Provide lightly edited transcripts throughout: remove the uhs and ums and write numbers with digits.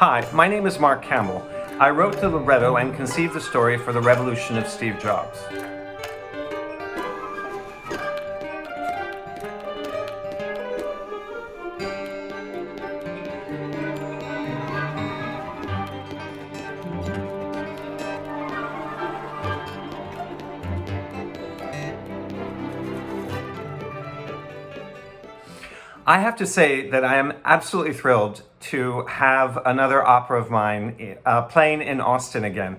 Hi, my name is Mark Campbell. I wrote the libretto and conceived the story for The Revolution of Steve Jobs. I have to say that I am absolutely thrilled to have another opera of mine playing in Austin again.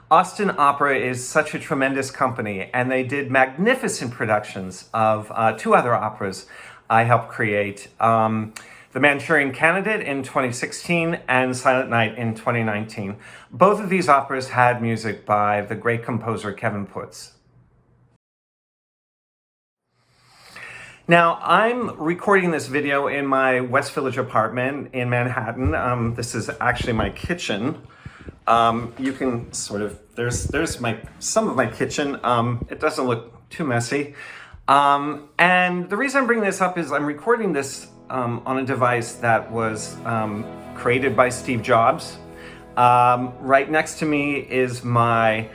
Austin Opera is such a tremendous company, and they did magnificent productions of two other operas I helped create. The Manchurian Candidate in 2016 and Silent Night in 2019. Both of these operas had music by the great composer Kevin Putz. Now, I'm recording this video in my West Village apartment in Manhattan. This is actually my kitchen. You can sort of, there's some of my kitchen. It doesn't look too messy. And the reason I'm bringing this up is I'm recording this on a device that was created by Steve Jobs. Right next to me is my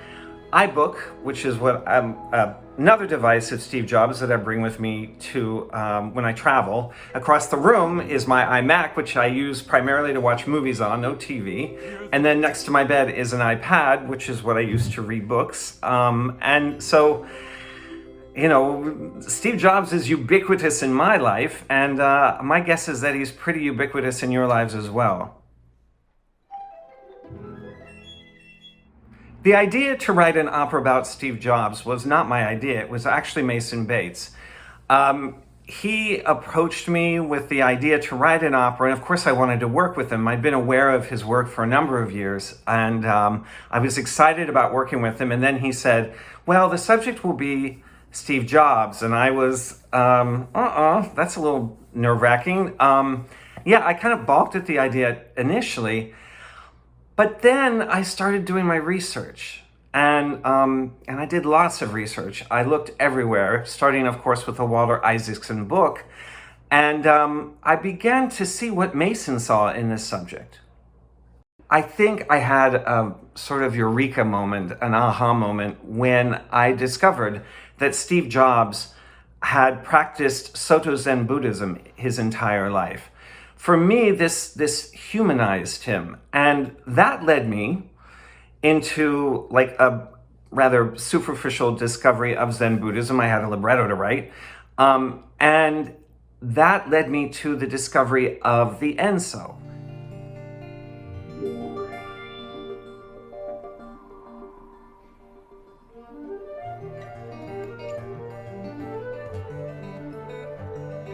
iBook, which is what another device of Steve Jobs that I bring with me to when I travel. Across the room is my iMac, which I use primarily to watch movies on, no TV. And then next to my bed is an iPad, which is what I use to read books. And so, you know, Steve Jobs is ubiquitous in my life, and my guess is that he's pretty ubiquitous in your lives as well. The idea to write an opera about Steve Jobs was not my idea. It was actually Mason Bates. He approached me with the idea to write an opera, and of course I wanted to work with him. I'd been aware of his work for a number of years, and I was excited about working with him. And then he said, well, the subject will be Steve Jobs. And I was, that's a little nerve-wracking. Yeah, I kind of balked at the idea initially. But then I started doing my research, and I did lots of research. I looked everywhere, starting, of course, with the Walter Isaacson book, and I began to see what Mason saw in this subject. I think I had a sort of eureka moment, an aha moment, when I discovered that Steve Jobs had practiced Soto Zen Buddhism his entire life. For me, this humanized him, and that led me into like a rather superficial discovery of Zen Buddhism. I had a libretto to write, and that led me to the discovery of the Enso.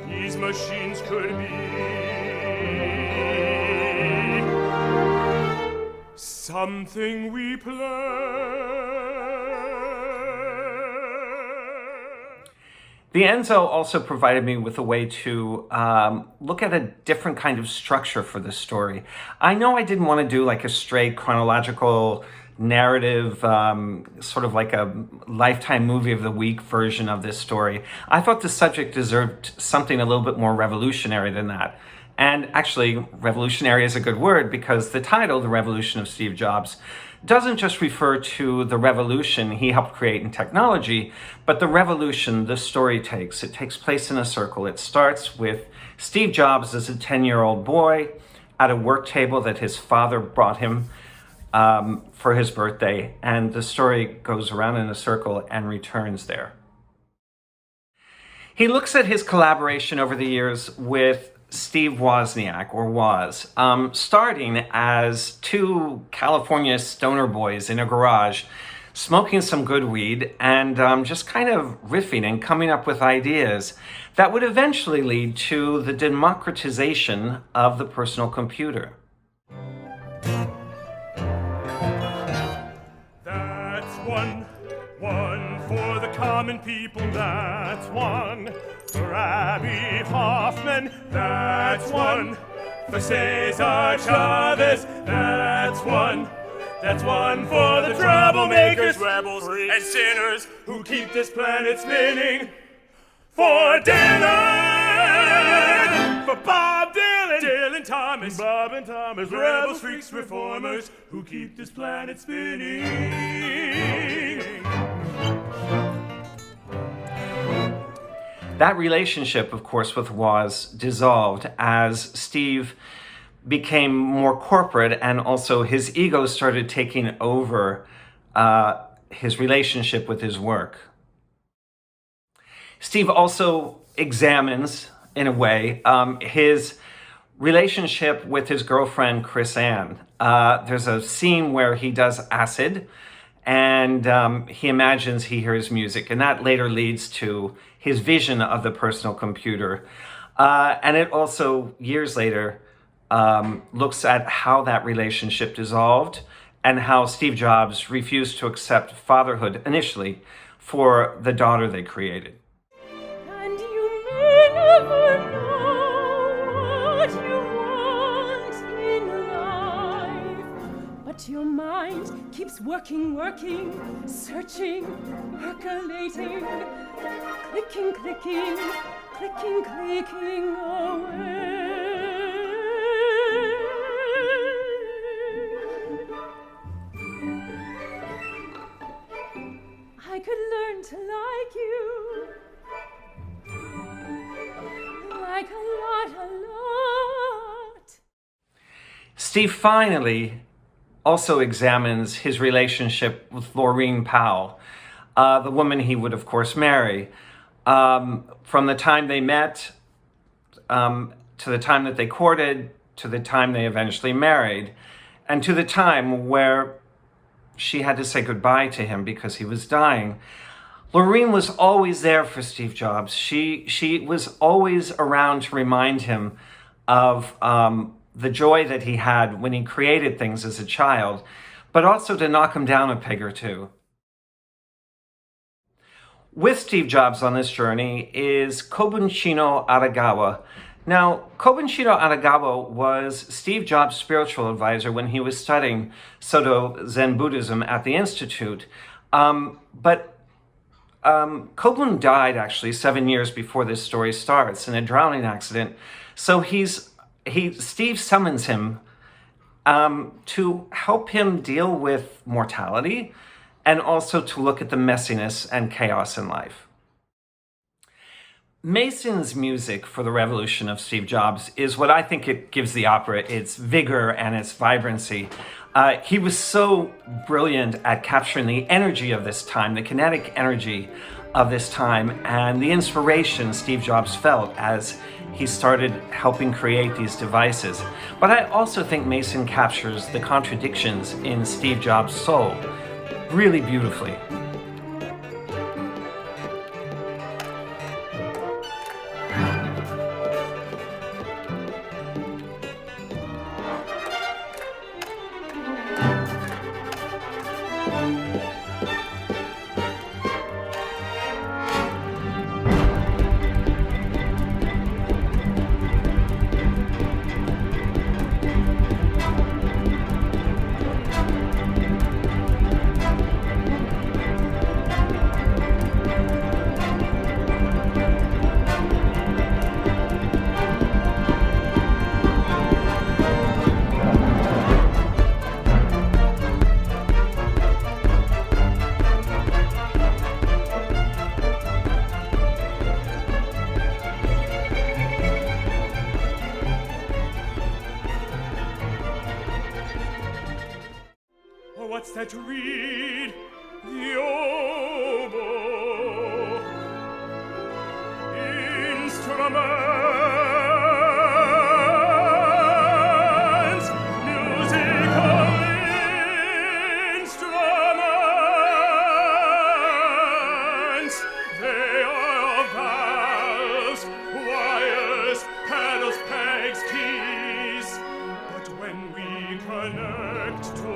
These machines could be something we play. The Enso also provided me with a way to look at a different kind of structure for the story. I know I didn't want to do like a straight chronological narrative, sort of like a Lifetime movie of the week version of this story. I thought the subject deserved something a little bit more revolutionary than that. And actually, revolutionary is a good word, because the title, The Revolution of Steve Jobs, doesn't just refer to the revolution he helped create in technology, but the revolution the story takes. It takes place in a circle. It starts with Steve Jobs as a 10-year-old boy at a work table that his father brought him for his birthday, and the story goes around in a circle and returns there. He looks at his collaboration over the years with Steve Wozniak, or Woz, starting as two California stoner boys in a garage, smoking some good weed and just kind of riffing and coming up with ideas that would eventually lead to the democratization of the personal computer. That's one for the common people, that's one for Abby Hoffman, that's one for Cesar Chavez, that's one for the troublemakers, rebels, and sinners who keep this planet spinning. For Dylan, for Bob Dylan, and Thomas, Bob and Thomas, rebels, freaks, reformers, who keep this planet spinning. That relationship, of course, with Woz dissolved as Steve became more corporate, and also his ego started taking over his relationship with his work. Steve also examines, in a way, his relationship with his girlfriend, Chris Ann. There's a scene where he does acid, and he imagines he hears music, and that later leads to his vision of the personal computer. And it also, years later, looks at how that relationship dissolved and how Steve Jobs refused to accept fatherhood initially for the daughter they created. And you may never know what you want in life, but your mind keeps working, searching, percolating, clicking, clicking away. I could learn to like you, like a lot. Steve finally also examines his relationship with Laureen Powell, the woman he would, of course, marry. From the time they met, to the time that they courted, to the time they eventually married, and to the time where she had to say goodbye to him because he was dying. Laureen was always there for Steve Jobs. She was always around to remind him of the joy that he had when he created things as a child, but also to knock him down a peg or two. With Steve Jobs on this journey is Kobushino Aragawa. Now, Kobushino Aragawa was Steve Jobs' spiritual advisor when he was studying Soto Zen Buddhism at the Institute. But Kobun died actually 7 years before this story starts in a drowning accident. So Steve summons him to help him deal with mortality and also to look at the messiness and chaos in life. Mason's music for the revolution of Steve Jobs is what I think it gives the opera its vigor and its vibrancy. He was so brilliant at capturing the energy of this time, the kinetic energy of this time, and the inspiration Steve Jobs felt as he started helping create these devices. But I also think Mason captures the contradictions in Steve Jobs' soul really beautifully. What's that to read? The oboe. Instruments, musical instruments. They are valves, wires, pedals, pegs, keys. But when we connect to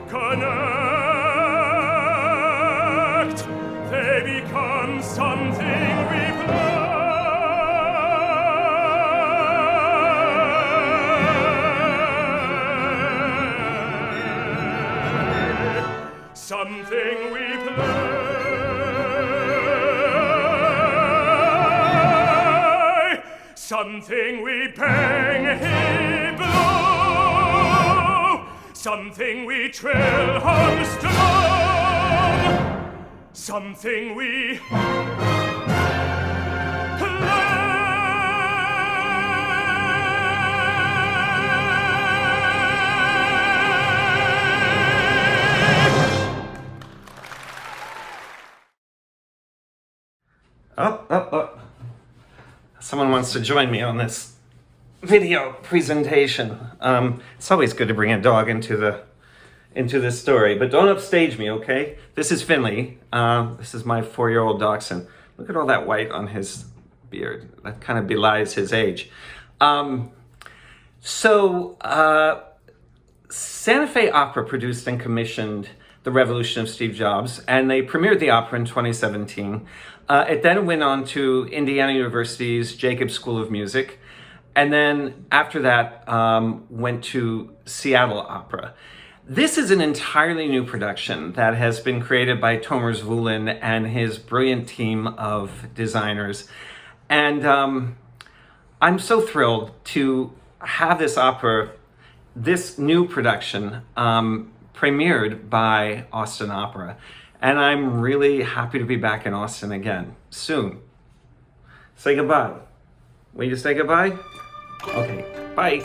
connect, they become something we play. Something we play. Something we bang, he blow. Something we trill, hums to love. Something we Oh. Someone wants to join me on this video presentation. It's always good to bring a dog into this story, but don't upstage me, okay? This is Finley. This is my 4-year-old dachshund. Look at all that white on his beard. That kind of belies his age. Santa Fe Opera produced and commissioned The Revolution of Steve Jobs, and they premiered the opera in 2017. It then went on to Indiana University's Jacobs School of Music, and then after that went to Seattle Opera. This is an entirely new production that has been created by Tomer Zvulun and his brilliant team of designers. And I'm so thrilled to have this opera, this new production, premiered by Austin Opera. And I'm really happy to be back in Austin again, soon. Say goodbye. Will you say goodbye? Okay, bye.